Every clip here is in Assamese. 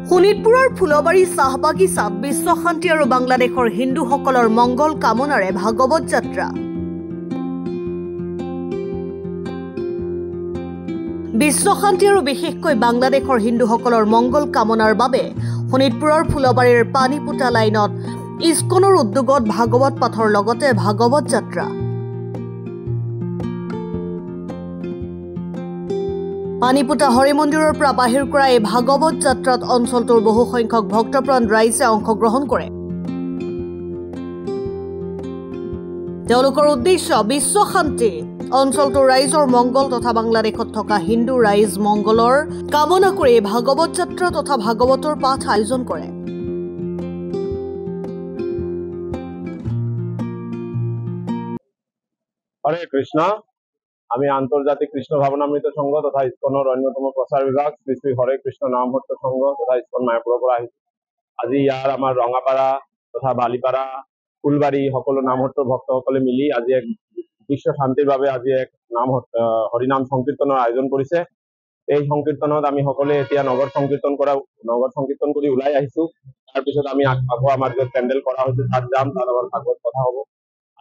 শোণিতপুৰৰ ফুলবাৰী চাহবাগিচাত বিশ্ব শান্তি আৰু বাংলাদেশৰ হিন্দুসকলৰ মংগল কামনাৰে ভাগৱত যাত্ৰা। বিশ্ব শান্তি আৰু বিশেষকৈ বাংলাদেশৰ হিন্দুসকলৰ মংগল কামনাৰ বাবে শোণিতপুৰৰ ফুলবাৰীৰ পানীপুতা লাইনত ইস্কনৰ উদ্যোগত ভাগৱত পাঠৰ লগতে ভাগৱত যাত্ৰা। পানীপুতা হৰি মন্দিৰৰ পৰা বাহিৰ কৰা এই ভাগৱত যাত্ৰাত অঞ্চলটোৰ বহু সংখ্যক ভক্তপ্ৰাণ ৰাইজে অংশগ্ৰহণ কৰে। তেওঁলোকৰ উদ্দেশ্য বিশ্ব শান্তি, অঞ্চলটোৰ ৰাইজৰ মংগল তথা বাংলাদেশত থকা হিন্দু ৰাইজ মংগলৰ কামনা কৰি ভাগৱত যাত্ৰা তথা ভাগৱতৰ পাঠ আয়োজন কৰে। হৰে কৃষ্ণ। আমি আন্তৰ্জাতিক কৃষ্ণ ভাবনামৃত সংঘ তথা ইস্কনৰ অন্যতম প্ৰচাৰ বিভাগ শ্ৰী শ্ৰী হৰে কৃষ্ণ নামভট্ট সংঘ তথা ইস্কন মায়াপুৰৰ পৰা আহিছোঁ। আজি ইয়াৰ আমাৰ ৰঙাপাৰা তথা বালিপাৰা ফুলবাৰী সকলো নামভট্টৰ ভক্তসকলে মিলি আজি এক বিশ্ব শান্তিৰ বাবে আজি এক হৰিনাম সংকীৰ্তনৰ আয়োজন কৰিছে। এই সংকীৰ্তনত আমি সকলোৱে এতিয়া নগৰ সংকীৰ্তন কৰি ওলাই আহিছোঁ। তাৰপিছত আমি আকৌ আমাৰ য'ত পেণ্ডেল কৰা হৈছে তাত যাম, তাৰ লগত ভাগৱত কথা হ'ব।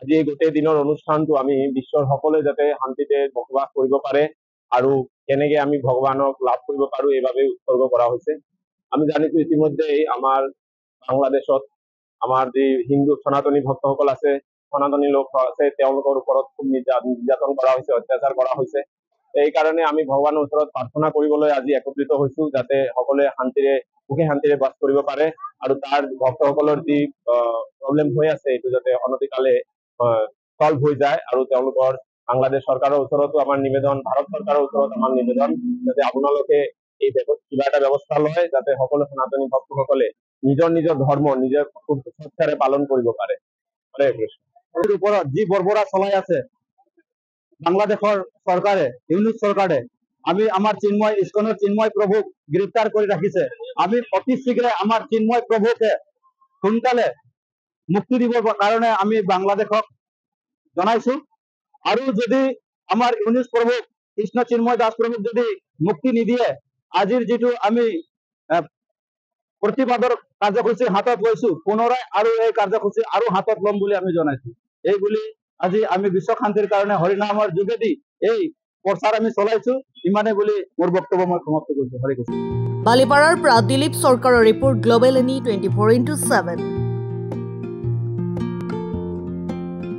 আজি এই গোটেই দিনৰ অনুষ্ঠানটো আমি বিশ্বৰ সকলোৱে যাতে শান্তিতে বসবাস কৰিব পাৰে আৰু কেনেকৈ আমি ভগৱানক লাভ কৰিব পাৰোঁ এইবাবে উৎসৰ্গ কৰা হৈছে। আমি জানিছোঁ ইতিমধ্যেই আমাৰ বাংলাদেশত আমাৰ যি হিন্দু সনাতনী ভক্তসকল আছে, সনাতনী লোক আছে, তেওঁলোকৰ ওপৰত খুব নিৰ্যাতন কৰা হৈছে, অত্যাচাৰ কৰা হৈছে। এইকাৰণে আমি ভগৱানৰ ওচৰত প্ৰাৰ্থনা কৰিবলৈ আজি একত্ৰিত হৈছোঁ, যাতে সকলোৱে সুখে শান্তিৰে বাস কৰিব পাৰে আৰু তাৰ ভক্তসকলৰ যি প্ৰব্লেম হৈ আছে এইটো যাতে অনতিকালে সলভ হৈ যায়। আৰু তেওঁলোকৰ বাংলাদেশ চৰকাৰৰ ওচৰতো আমাৰ নিবেদন, ভাৰত চৰকাৰৰ ওচৰত আমাৰ নিবেদন, যাতে আপোনালোকে এই কিবা এটা ব্যৱস্থা লয় যাতে সকলো সনাতনী ভক্তসকলে নিজৰ নিজৰ ধৰ্ম নিজৰ সুৰক্ষাৰে পালন কৰিব পাৰে। হৰে কৃষ্ণ। এই ওপৰত যি বৰ্বৰা চলাই আছে বাংলাদেশৰ চৰকাৰে, ইউনিট চৰকাৰে, আমি আমাৰ ইস্কনৰ চিন্ময় প্ৰভুক গ্ৰেপ্তাৰ কৰি ৰাখিছে। আমি অতি শীঘ্ৰে আমাৰ চিন্ময় প্ৰভুকে সোনকালে মুক্তি দিবৰ কাৰণে আমি বাংলাদেশক জনাইছো। আৰু যদি আমাৰ ইউনিট প্ৰভুক কৃষ্ণ চিন্ময় দাস প্ৰভুক যদি মুক্তি নিদিয়ে, আজিৰ যিটো আমি প্ৰতিবাদৰ কাৰ্যসূচী হাতত লৈছো, পুনৰাই আৰু এই কাৰ্যসূচী আৰু হাতত ল'ম বুলি আমি জনাইছো। এই বুলি আজি আমি বিশ্ব শান্তিৰ কাৰণে হৰিনামৰ যোগেদি এই প্ৰচাৰ আমি চলাইছো। ইমানে বুলি মোৰ বক্তব্য মই সমাপ্ত কৰিছো। হৰে কৃষ্ণ। বালিপাৰাৰ পৰা দিলীপ চৰকাৰৰ ৰিপৰ্ট, গ্লোবেল এনি 24/7।